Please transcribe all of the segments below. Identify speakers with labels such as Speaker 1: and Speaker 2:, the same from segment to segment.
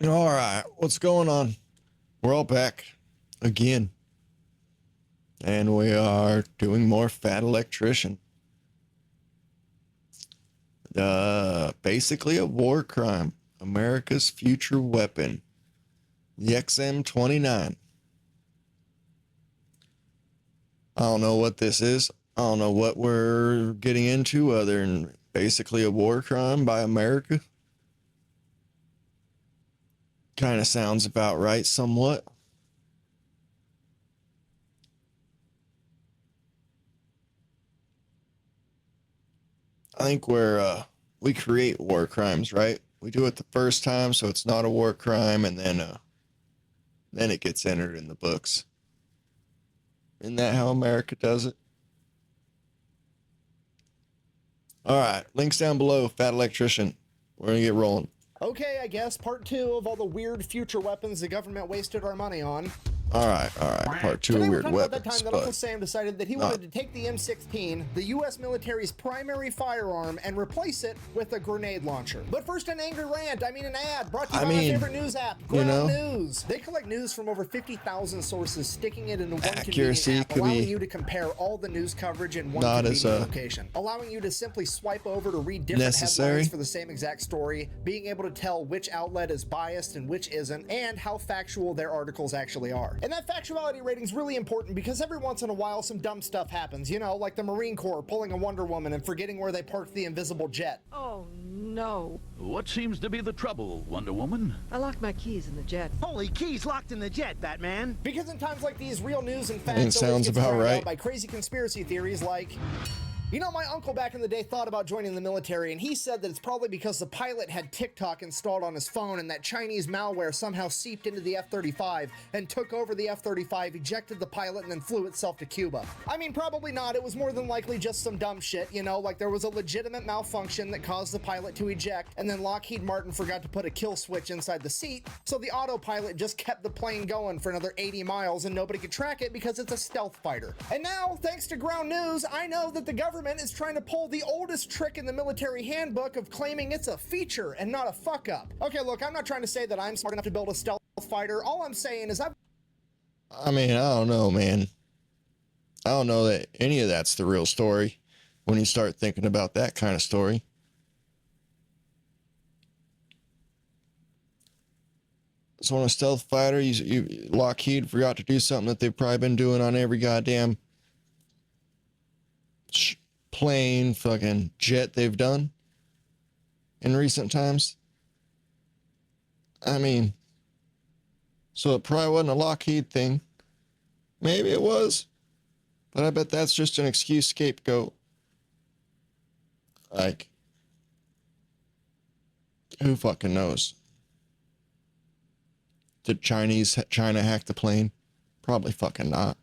Speaker 1: All right, what's going on? We're all back again, and we are doing more Fat Electrician. Basically a war crime. America's future weapon, the XM-29. I don't know what this is. I don't know what we're getting into other than basically a war crime by America. Kind of sounds about right somewhat. I think we create war crimes, right? We do it the first time, so it's not a war crime, and then it gets entered in the books. Isn't that how America does it? All right, links down below. Fat Electrician. We're gonna get rolling.
Speaker 2: Okay, I guess part 2 of all the weird future weapons the government wasted our money on.
Speaker 1: All right. Part 2
Speaker 2: Today
Speaker 1: of
Speaker 2: we're
Speaker 1: weird
Speaker 2: talking about
Speaker 1: weapons.
Speaker 2: that time that Uncle Sam decided that he wanted to take the M16, the U.S. military's primary firearm, and replace it with a grenade launcher. But first, an angry rant, an ad, brought to you by my favorite news app, Ground News. They collect news from over 50,000 sources, sticking it into one convenient app, allowing you to compare all the news coverage in one convenient location, allowing you to simply swipe over to read different headlines for the same exact story, being able to tell which outlet is biased and which isn't, and how factual their articles actually are. And that factuality rating is really important because every once in a while some dumb stuff happens, you know, like the Marine Corps pulling a Wonder Woman and forgetting where they parked the invisible jet.
Speaker 3: Oh, no.
Speaker 4: What seems to be the trouble, Wonder Woman?
Speaker 3: I locked my keys in the jet.
Speaker 5: Holy keys locked in the jet, Batman.
Speaker 2: Because in times like these, real news and facts
Speaker 1: sounds about right
Speaker 2: by crazy conspiracy theories like, you know, my uncle back in the day thought about joining the military, and he said that it's probably because the pilot had TikTok installed on his phone and that Chinese malware somehow seeped into the F-35 and took over the F-35, ejected the pilot, and then flew itself to Cuba. I mean, probably not. It was more than likely just some dumb shit, you know, like there was a legitimate malfunction that caused the pilot to eject, and then Lockheed Martin forgot to put a kill switch inside the seat, so the autopilot just kept the plane going for another 80 miles and nobody could track it because it's a stealth fighter. And now, thanks to Ground News, I know that the government is trying to pull the oldest trick in the military handbook of claiming it's a feature and not a fuck up. Okay, look, I'm not trying to say that I'm smart enough to build a stealth fighter. All I'm saying is I
Speaker 1: don't know, man. I don't know that any of that's the real story when you start thinking about that kind of story. So on a stealth fighter, Lockheed forgot to do something that they've probably been doing on every goddamn plane, fucking jet they've done in recent times. So it probably wasn't a Lockheed thing. Maybe it was, but I bet that's just an excuse scapegoat. Like, who fucking knows? Did China hack the plane? Probably fucking not.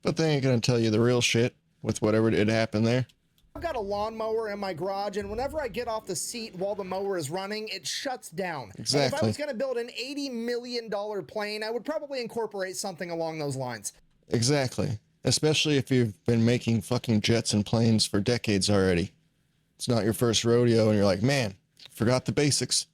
Speaker 1: But they ain't gonna tell you the real shit with whatever did happen there.
Speaker 2: I've got a lawnmower in my garage, and whenever I get off the seat while the mower is running, it shuts down.
Speaker 1: Exactly.
Speaker 2: And if I was going to build an $80 million plane, I would probably incorporate something along those lines.
Speaker 1: Exactly. Especially if you've been making fucking jets and planes for decades already. It's not your first rodeo, and you're like, man, forgot the basics.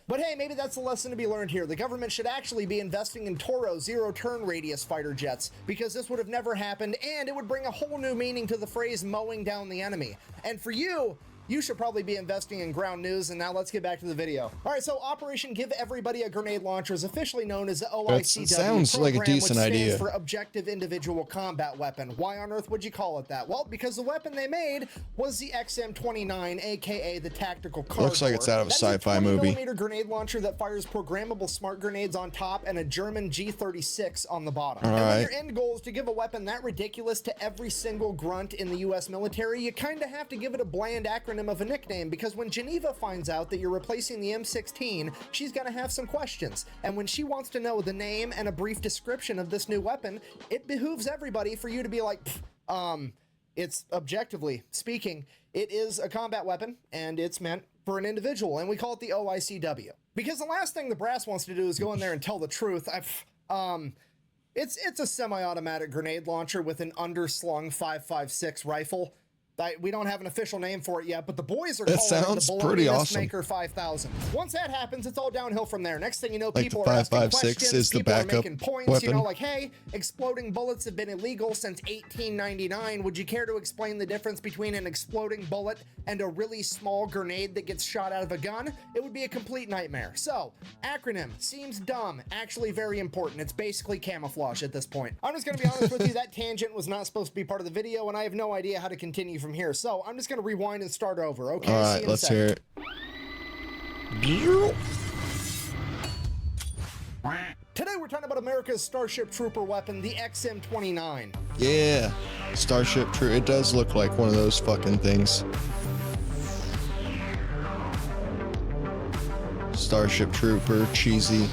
Speaker 2: But hey, maybe that's the lesson to be learned here. The government should actually be investing in Toro zero-turn radius fighter jets, because this would have never happened, and it would bring a whole new meaning to the phrase mowing down the enemy. And for you, you should probably be investing in Ground News, and now let's get back to the video. All right, so Operation Give Everybody a Grenade Launcher is officially known as the OICW.
Speaker 1: That sounds like a decent idea.
Speaker 2: Which stands for Objective Individual Combat Weapon. Why on earth would you call it that? Well, because the weapon they made was the XM-29, aka the Tactical Cardboard.
Speaker 1: Looks like it's out of a sci-fi movie.
Speaker 2: That is a 20mm grenade launcher that fires programmable smart grenades on top and a German G36 on the bottom.
Speaker 1: All
Speaker 2: and
Speaker 1: right.
Speaker 2: when your end goal is to give a weapon that ridiculous to every single grunt in the U.S. military, you kind of have to give it a bland acronym of a nickname, because when Geneva finds out that you're replacing the M16, she's gonna have some questions. And when she wants to know the name and a brief description of this new weapon, it behooves everybody for you to be like, it's objectively speaking, it is a combat weapon, and it's meant for an individual, and we call it the OICW. Because the last thing the brass wants to do is go in there and tell the truth. It's a semi-automatic grenade launcher with an underslung 5.56 rifle. We don't have an official name for it yet, but the boys are
Speaker 1: That
Speaker 2: calling it
Speaker 1: sounds
Speaker 2: the
Speaker 1: pretty
Speaker 2: Baloney
Speaker 1: awesome.
Speaker 2: Mistmaker 5000. Once that happens, it's all downhill from there. Next thing you know,
Speaker 1: Like
Speaker 2: people
Speaker 1: the
Speaker 2: are asking
Speaker 1: 5.56
Speaker 2: questions,
Speaker 1: is the
Speaker 2: people are
Speaker 1: backup
Speaker 2: making points, you know,
Speaker 1: weapon.
Speaker 2: like, hey, exploding bullets have been illegal since 1899. Would you care to explain the difference between an exploding bullet and a really small grenade that gets shot out of a gun? It would be a complete nightmare. So, acronym seems dumb, actually very important. It's basically camouflage at this point. I'm just gonna be honest with you, that tangent was not supposed to be part of the video, and I have no idea how to continue from here. So I'm just gonna rewind and start over, okay?
Speaker 1: All
Speaker 2: See
Speaker 1: right,
Speaker 2: you in a
Speaker 1: let's
Speaker 2: second.
Speaker 1: hear it.
Speaker 2: Today we're talking about America's Starship Trooper weapon, the XM-29.
Speaker 1: Yeah, Starship True. It does look like one of those fucking things. Starship Trooper, cheesy.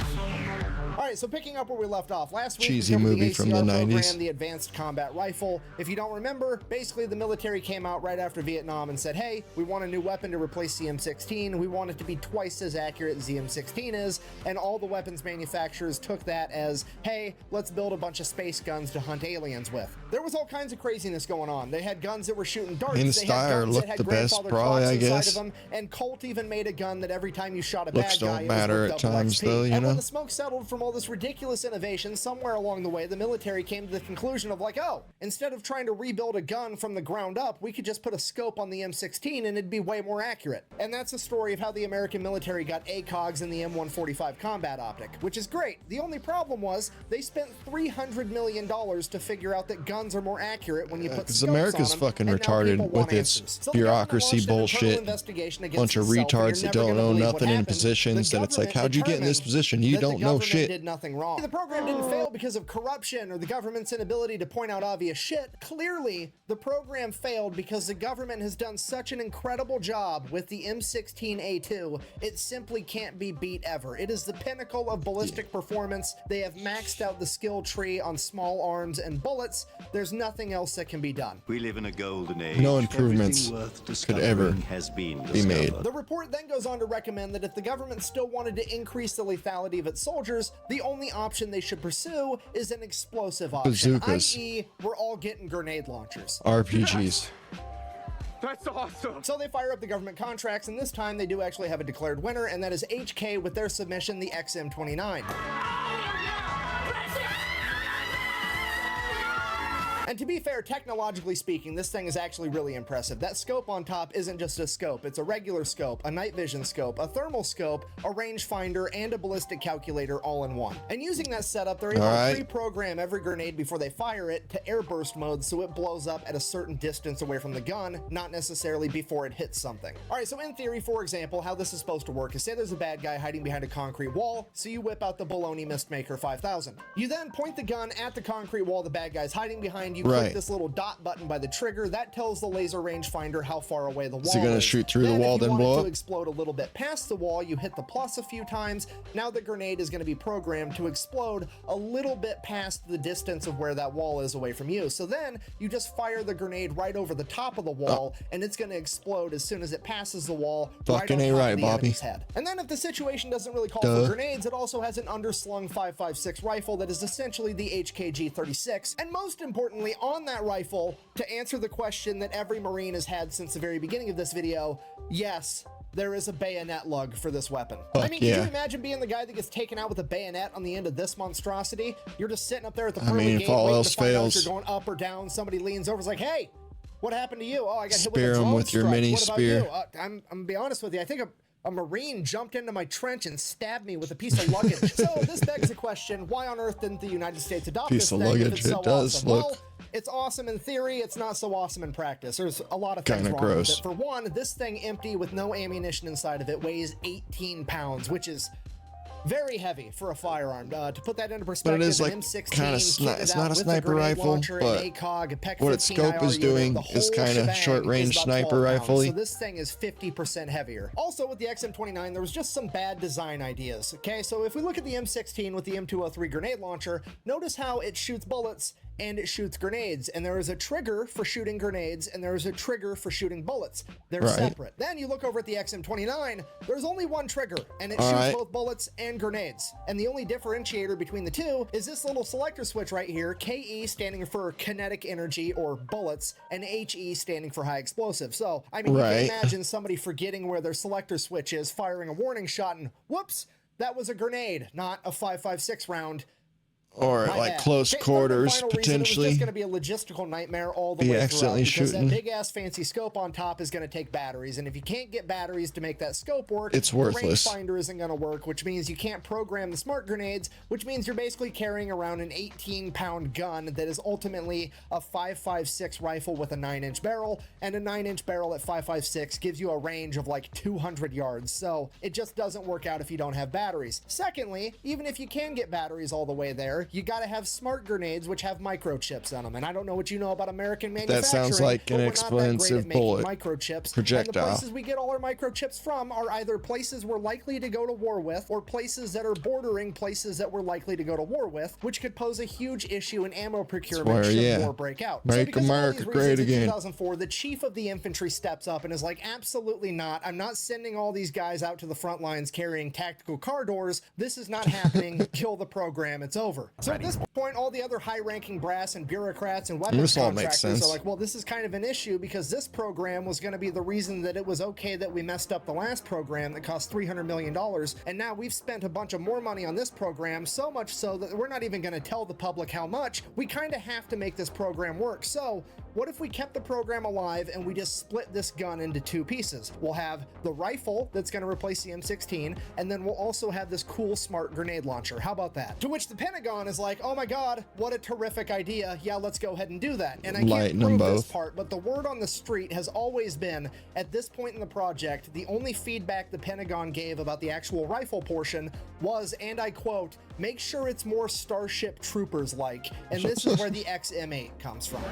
Speaker 2: All right, so picking up where we left off last week,
Speaker 1: Cheesy
Speaker 2: we covered
Speaker 1: movie
Speaker 2: the
Speaker 1: from the
Speaker 2: ACR
Speaker 1: 90s.
Speaker 2: program, the Advanced Combat Rifle. If you don't remember, basically the military came out right after Vietnam and said, hey, we want a new weapon to replace the M16. We want it to be twice as accurate as the M16 is, and all the weapons manufacturers took that as, hey, let's build a bunch of space guns to hunt aliens with. There was all kinds of craziness going on. They had guns that were shooting darts.
Speaker 1: And
Speaker 2: they had
Speaker 1: Steyr
Speaker 2: guns
Speaker 1: looked
Speaker 2: that had
Speaker 1: the best,
Speaker 2: grandfather
Speaker 1: probably,
Speaker 2: clocks
Speaker 1: I
Speaker 2: inside
Speaker 1: guess.
Speaker 2: of them, and Colt even made a gun that every time you shot a
Speaker 1: Looks
Speaker 2: bad guy,
Speaker 1: don't
Speaker 2: it was
Speaker 1: matter
Speaker 2: worth
Speaker 1: at
Speaker 2: double
Speaker 1: times,
Speaker 2: XP.
Speaker 1: though, you
Speaker 2: and when
Speaker 1: know?
Speaker 2: the smoke settled from all this ridiculous innovation, somewhere along the way, the military came to the conclusion of like, oh, instead of trying to rebuild a gun from the ground up, we could just put a scope on the M16 and it'd be way more accurate. And that's the story of how the American military got ACOGs in the M145 combat optic, which is great. The only problem was they spent $300 million to figure out that guns are more accurate when you put
Speaker 1: Because
Speaker 2: scopes
Speaker 1: America's
Speaker 2: on them,
Speaker 1: fucking
Speaker 2: and now
Speaker 1: retarded
Speaker 2: people
Speaker 1: with
Speaker 2: want
Speaker 1: its
Speaker 2: answers. So the government
Speaker 1: bureaucracy
Speaker 2: launched an internal
Speaker 1: bullshit.
Speaker 2: investigation against
Speaker 1: Bunch of
Speaker 2: itself, and you're
Speaker 1: retards that
Speaker 2: never
Speaker 1: don't
Speaker 2: gonna
Speaker 1: know
Speaker 2: believe what
Speaker 1: nothing in
Speaker 2: happened.
Speaker 1: positions
Speaker 2: The
Speaker 1: that it's like,
Speaker 2: government
Speaker 1: how'd you get in this
Speaker 2: determined
Speaker 1: position? You
Speaker 2: that the
Speaker 1: don't know
Speaker 2: government
Speaker 1: shit.
Speaker 2: did nothing wrong. The program didn't fail because of corruption or the government's inability to point out obvious shit. Clearly, the program failed because the government has done such an incredible job with the M16A2, it simply can't be beat ever. It is the pinnacle of ballistic performance. They have maxed out the skill tree on small arms and bullets. There's nothing else that can be done.
Speaker 6: We live in a golden age.
Speaker 1: No improvements
Speaker 6: Everything worth
Speaker 1: could ever
Speaker 6: discovering has been
Speaker 1: be made.
Speaker 6: discovered.
Speaker 2: The report then goes on to recommend that if the government still wanted to increase the lethality of its soldiers, the only option they should pursue is an explosive option,
Speaker 1: Bazookas.
Speaker 2: i.e. we're all getting grenade launchers.
Speaker 1: RPGs.
Speaker 7: That's awesome.
Speaker 2: So they fire up the government contracts, and this time they do actually have a declared winner, and that is HK with their submission, the XM-29. And to be fair, technologically speaking, this thing is actually really impressive. That scope on top isn't just a scope, it's a regular scope, a night vision scope, a thermal scope, a rangefinder, and a ballistic calculator all in one. And using that setup, they're able to pre-program every grenade before they fire it to airburst mode so it blows up at a certain distance away from the gun, not necessarily before it hits something. Alright, so in theory, for example, how this is supposed to work is say there's a bad guy hiding behind a concrete wall, so you whip out the Baloney Mistmaker 5000. You then point the gun at the concrete wall the bad guy's hiding behind, you click this little dot button by the trigger, that tells the laser rangefinder how far away the wall is.
Speaker 1: Is it gonna shoot through the wall,
Speaker 2: if you
Speaker 1: then
Speaker 2: want
Speaker 1: blow
Speaker 2: it
Speaker 1: up?
Speaker 2: to explode a little bit past the wall, you hit the plus a few times. Now the grenade is gonna be programmed to explode a little bit past the distance of where that wall is away from you. So then you just fire the grenade right over the top of the wall, and it's gonna explode as soon as it passes the wall,
Speaker 1: Fucking
Speaker 2: right on
Speaker 1: A
Speaker 2: top
Speaker 1: right,
Speaker 2: of the
Speaker 1: Bobby.
Speaker 2: enemy's head. And then if the situation doesn't really call for grenades, it also has an underslung 5.56 rifle that is essentially the HKG-36. And most importantly, on that rifle, to answer the question that every Marine has had since the very beginning of this video, yes, there is a bayonet lug for this weapon. I mean, can you imagine being the guy that gets taken out with a bayonet on the end of this monstrosity? You're just sitting up there at the pearly gate waiting to find out if you're going up or down. Somebody leans over, is like, hey, what happened to you? Oh, I got hit with a
Speaker 1: Spear 'em
Speaker 2: drone
Speaker 1: with your
Speaker 2: strike.
Speaker 1: mini
Speaker 2: What about
Speaker 1: spear.
Speaker 2: you? I'm gonna be honest with you. I think a Marine jumped into my trench and stabbed me with a piece of luggage. So this begs the question, why on earth didn't the United States adopt
Speaker 1: Piece
Speaker 2: this
Speaker 1: of
Speaker 2: thing if
Speaker 1: luggage,
Speaker 2: it's so
Speaker 1: it does
Speaker 2: awesome?
Speaker 1: look
Speaker 2: Well, it's awesome in theory, it's not so awesome in practice. There's a lot of things
Speaker 1: kinda
Speaker 2: wrong
Speaker 1: gross.
Speaker 2: with it. For one, this thing empty with no ammunition inside of it weighs 18 pounds, which is very heavy for a firearm. To put that into perspective,
Speaker 1: But it is like
Speaker 2: an M16
Speaker 1: kind of
Speaker 2: kitted
Speaker 1: it's
Speaker 2: out
Speaker 1: not a
Speaker 2: with
Speaker 1: sniper
Speaker 2: grenade
Speaker 1: rifle,
Speaker 2: launcher, an
Speaker 1: but
Speaker 2: ACOG, a PEC
Speaker 1: what its
Speaker 2: 15
Speaker 1: scope
Speaker 2: IR
Speaker 1: is
Speaker 2: unit,
Speaker 1: doing
Speaker 2: the
Speaker 1: is
Speaker 2: whole
Speaker 1: kind of
Speaker 2: shebang
Speaker 1: short range
Speaker 2: is about
Speaker 1: sniper
Speaker 2: 12 pounds.
Speaker 1: rifle-y.
Speaker 2: So this thing is 50% heavier. Also with the XM-29, there was just some bad design ideas. Okay, so if we look at the M16 with the M203 grenade launcher, notice how it shoots bullets and it shoots grenades. And there is a trigger for shooting grenades, and there is a trigger for shooting bullets. They're
Speaker 1: Right.
Speaker 2: separate. Then you look over at the XM-29, there's only one trigger, and it
Speaker 1: All
Speaker 2: shoots
Speaker 1: right.
Speaker 2: both bullets and grenades. And the only differentiator between the two is this little selector switch right here, KE standing for kinetic energy or bullets, and HE standing for high explosive. So, I mean, you
Speaker 1: Right.
Speaker 2: can imagine somebody forgetting where their selector switch is, firing a warning shot, and whoops, that was a grenade, not a 5.56 round.
Speaker 1: Or
Speaker 2: My
Speaker 1: like
Speaker 2: bad.
Speaker 1: close
Speaker 2: Third and
Speaker 1: quarters,
Speaker 2: final reason,
Speaker 1: potentially.
Speaker 2: It was just going to be a logistical nightmare all the
Speaker 1: Be
Speaker 2: way throughout,
Speaker 1: accidentally
Speaker 2: because
Speaker 1: shooting.
Speaker 2: that big ass fancy scope on top is going to take batteries, and if you can't get batteries to make that scope work,
Speaker 1: It's
Speaker 2: the
Speaker 1: worthless.
Speaker 2: rangefinder isn't going to work, which means you can't program the smart grenades, which means you're basically carrying around an 18-pound gun that is ultimately a 5.56 rifle with a 9-inch barrel, and a 9-inch barrel at 5.56 gives you a range of like 200 yards. So it just doesn't work out if you don't have batteries. Secondly, even if you can get batteries all the way there, you got to have smart grenades, which have microchips on them. And I don't know what you know about American manufacturing.
Speaker 1: That sounds like
Speaker 2: but
Speaker 1: an
Speaker 2: we're not that great at
Speaker 1: expensive
Speaker 2: making
Speaker 1: bullet
Speaker 2: microchips.
Speaker 1: projectile.
Speaker 2: And the places we get all our microchips from are either places we're likely to go to war with, or places that are bordering places that we're likely to go to war with, which could pose a huge issue in ammo procurement
Speaker 1: Swear,
Speaker 2: should
Speaker 1: yeah.
Speaker 2: war break out.
Speaker 1: Make
Speaker 2: because of all
Speaker 1: America
Speaker 2: these
Speaker 1: great
Speaker 2: reasons, in
Speaker 1: again.
Speaker 2: 2004, the chief of the infantry steps up and is like, absolutely not. I'm not sending all these guys out to the front lines carrying tactical car doors. This is not happening. Kill the program. It's over. So at this point, all the other high-ranking brass and bureaucrats and weapons
Speaker 1: This all makes
Speaker 2: contractors
Speaker 1: sense.
Speaker 2: are like, well, this is kind of an issue because this program was going to be the reason that it was okay that we messed up the last program that cost $300 million. And now we've spent a bunch of more money on this program, so much so that we're not even going to tell the public how much. We kind of have to make this program work. So what if we kept the program alive and we just split this gun into two pieces? We'll have the rifle that's going to replace the M16, and then we'll also have this cool smart grenade launcher. How about that? To which the Pentagon is like, oh my God, what a terrific idea. Yeah, let's go ahead and do that. And I can't
Speaker 1: Lighten them
Speaker 2: prove this
Speaker 1: both.
Speaker 2: part, but the word on the street has always been, at this point in the project, the only feedback the Pentagon gave about the actual rifle portion was, and I quote, make sure it's more Starship Troopers like. And this is where the XM-8 comes from.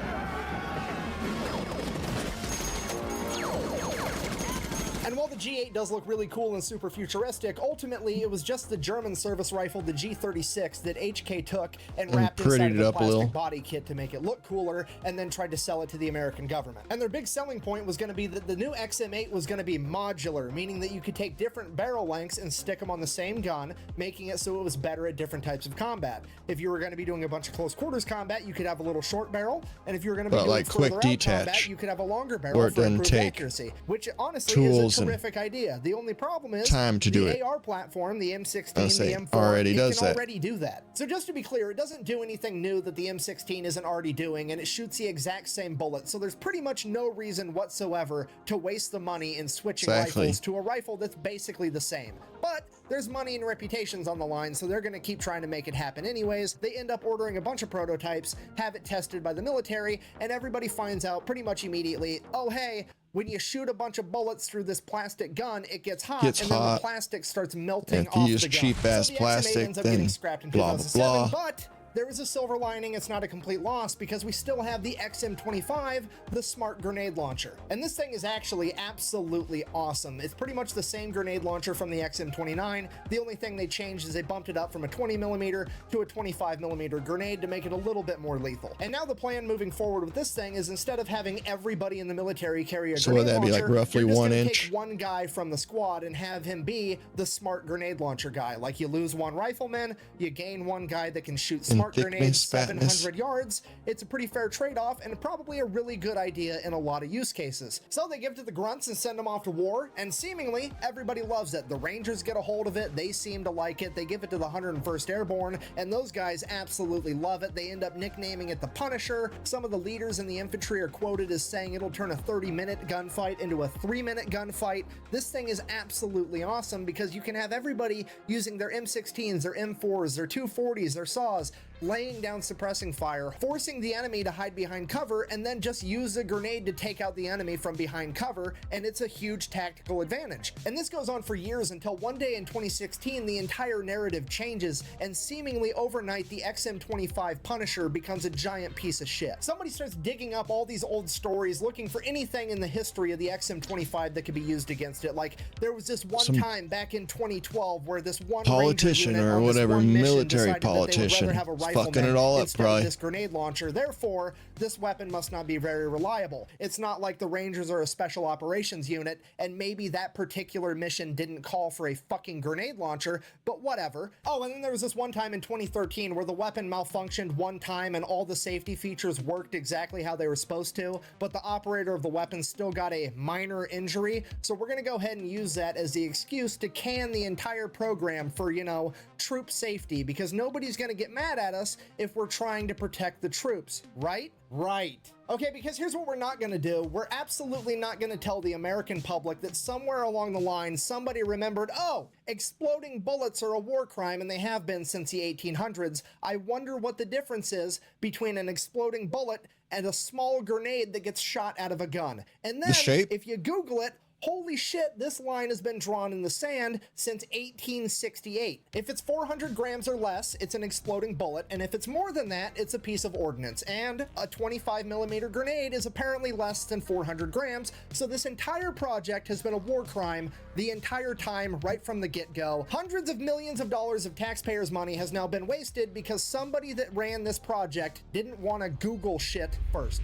Speaker 2: And while the G8 does look really cool and super futuristic, ultimately it was just the German service rifle, the G36, that HK took and wrapped inside
Speaker 1: prettied
Speaker 2: of
Speaker 1: it
Speaker 2: a
Speaker 1: up a little.
Speaker 2: plastic body kit to make it look cooler, and then tried to sell it to the American government. And their big selling point was going to be that the new XM8 was going to be modular, meaning that you could take different barrel lengths and stick them on the same gun, making it so it was better at different types of combat. If you were going to be doing a bunch of close quarters combat, you could have a little short barrel, and if you were going to be
Speaker 1: But
Speaker 2: doing
Speaker 1: like
Speaker 2: further
Speaker 1: quick
Speaker 2: out
Speaker 1: detach,
Speaker 2: combat, you could have a longer
Speaker 1: where
Speaker 2: barrel
Speaker 1: it
Speaker 2: for
Speaker 1: doesn't
Speaker 2: improved
Speaker 1: take
Speaker 2: accuracy, which honestly
Speaker 1: tools
Speaker 2: is a
Speaker 1: and
Speaker 2: terrific idea. The only problem is
Speaker 1: time to do
Speaker 2: the
Speaker 1: it.
Speaker 2: AR platform, the M16,
Speaker 1: I'll say,
Speaker 2: the M4,
Speaker 1: already
Speaker 2: it
Speaker 1: does
Speaker 2: can
Speaker 1: that.
Speaker 2: already do that. So just to be clear, it doesn't do anything new that the M16 isn't already doing, and it shoots the exact same bullet. So there's pretty much no reason whatsoever to waste the money in switching
Speaker 1: Exactly.
Speaker 2: rifles to a rifle that's basically the same. But there's money and reputations on the line, so they're going to keep trying to make it happen anyways. They end up ordering a bunch of prototypes, have it tested by the military, and everybody finds out pretty much immediately, oh hey, when you shoot a bunch of bullets through this plastic gun, it gets hot,
Speaker 1: Gets
Speaker 2: and then the
Speaker 1: hot.
Speaker 2: plastic starts melting
Speaker 1: And if you
Speaker 2: off
Speaker 1: use
Speaker 2: the gun.
Speaker 1: cheap-ass
Speaker 2: So the XM8
Speaker 1: plastic,
Speaker 2: ends up
Speaker 1: then
Speaker 2: getting scrapped in
Speaker 1: blah, blah,
Speaker 2: 2007,
Speaker 1: blah.
Speaker 2: but there is a silver lining. It's not a complete loss because we still have the XM-25, the smart grenade launcher. And this thing is actually absolutely awesome. It's pretty much the same grenade launcher from the XM-29. The only thing they changed is they bumped it up from a 20mm to a 25mm grenade to make it a little bit more lethal. And now the plan moving forward with this thing is, instead of having everybody in the military carry a
Speaker 1: So
Speaker 2: grenade
Speaker 1: that'd be
Speaker 2: launcher,
Speaker 1: like roughly
Speaker 2: you're just
Speaker 1: 1
Speaker 2: gonna
Speaker 1: inch?
Speaker 2: take one guy from the squad and have him be the smart grenade launcher guy. Like, you lose one rifleman, you gain one guy that can shoot smart grenades
Speaker 1: thickness, fatness.
Speaker 2: 700 yards. It's a pretty fair trade-off and probably a really good idea in a lot of use cases. So they give it to the grunts and send them off to war, and seemingly everybody loves it. The Rangers get a hold of it, they seem to like it, they give it to the 101st Airborne, and those guys absolutely love it. They end up nicknaming it the Punisher. Some of the leaders in the infantry are quoted as saying it'll turn a 30-minute gunfight into a 3-minute gunfight. This thing is absolutely awesome because you can have everybody using their M16s, their M4s, their 240s, their saws, laying down suppressing fire, forcing the enemy to hide behind cover, and then just use a grenade to take out the enemy from behind cover, and it's a huge tactical advantage. And this goes on for years until one day in 2016, the entire narrative changes, and seemingly overnight, the XM-25 Punisher becomes a giant piece of shit. Somebody starts digging up all these old stories, looking for anything in the history of the XM-25 that could be used against it. Like, there was this one time back in 2012 where this one
Speaker 1: politician
Speaker 2: Ranger unit
Speaker 1: or
Speaker 2: on this
Speaker 1: whatever,
Speaker 2: one mission
Speaker 1: military
Speaker 2: decided that they would
Speaker 1: politician
Speaker 2: rather have a rifle riflemen
Speaker 1: it all up,
Speaker 2: instead
Speaker 1: probably.
Speaker 2: of this grenade launcher. Therefore, this weapon must not be very reliable. It's not like the Rangers are a special operations unit, and maybe that particular mission didn't call for a fucking grenade launcher, but whatever. Oh, and then there was this one time in 2013 where the weapon malfunctioned one time and all the safety features worked exactly how they were supposed to, but the operator of the weapon still got a minor injury. So we're gonna go ahead and use that as the excuse to can the entire program for, you know, troop safety, because nobody's gonna get mad at us if we're trying to protect the troops, right? Right. Okay, because here's what we're not gonna do. We're absolutely not gonna tell the American public that somewhere along the line somebody remembered, oh, exploding bullets are a war crime, and they have been since the 1800s. I wonder what the difference is between an exploding bullet and a small grenade that gets shot out of a gun. And then,
Speaker 1: The shape?
Speaker 2: if you Google it, holy shit, this line has been drawn in the sand since 1868. If it's 400 grams or less, it's an exploding bullet, and if it's more than that, it's a piece of ordnance. And a 25 millimeter grenade is apparently less than 400 grams, so this entire project has been a war crime the entire time, right from the get-go. Hundreds of millions of dollars of taxpayers' money has now been wasted because somebody that ran this project didn't want to Google shit first.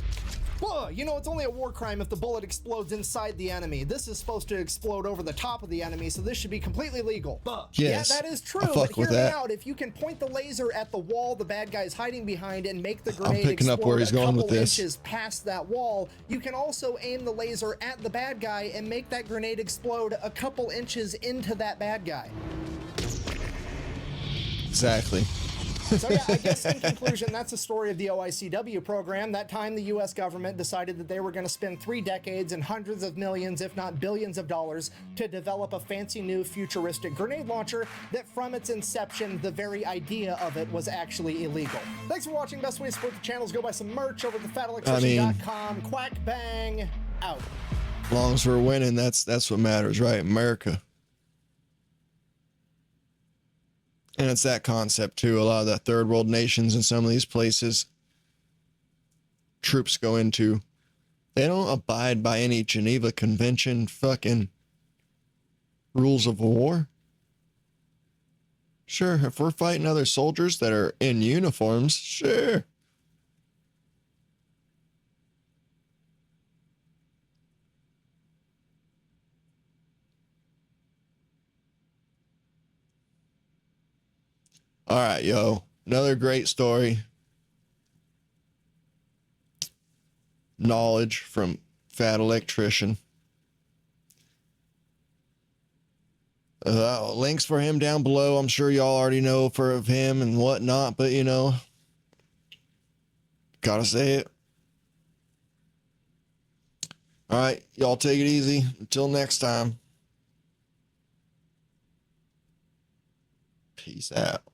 Speaker 2: Well, you know, it's only a war crime if the bullet explodes inside the enemy. This is supposed to explode over the top of the enemy, so this should be completely legal.
Speaker 1: Yes,
Speaker 2: Yeah, that is true,
Speaker 1: I
Speaker 2: but
Speaker 1: fuck
Speaker 2: hear
Speaker 1: with
Speaker 2: me
Speaker 1: that.
Speaker 2: out. If you can point the laser at the wall the bad guy's hiding behind and make the grenade
Speaker 1: picking up where
Speaker 2: explode
Speaker 1: he's
Speaker 2: a
Speaker 1: going with
Speaker 2: couple
Speaker 1: this.
Speaker 2: inches past that wall, you can also aim the laser at the bad guy and make that grenade explode a couple inches into that bad guy.
Speaker 1: Exactly.
Speaker 2: So yeah, I guess in conclusion, that's the story of the OICW program. That time the US government decided that they were going to spend 3 decades and hundreds of millions, if not billions of dollars to develop a fancy new futuristic grenade launcher that from its inception, the very idea of it was actually illegal. Thanks for watching. Best way to support the channel is go buy some merch over at thefatelectrician.com. Quack bang out.
Speaker 1: As long as we're winning, that's what matters, right? America. And it's that concept too. A lot of the third world nations in some of these places troops go into, they don't abide by any Geneva Convention fucking rules of war. Sure, if we're fighting other soldiers that are in uniforms, sure. All right, yo. Another great story. Knowledge from Fat Electrician. Links for him down below. I'm sure y'all already know of him and whatnot, but you know, gotta say it. All right, y'all take it easy. Until next time. Peace out.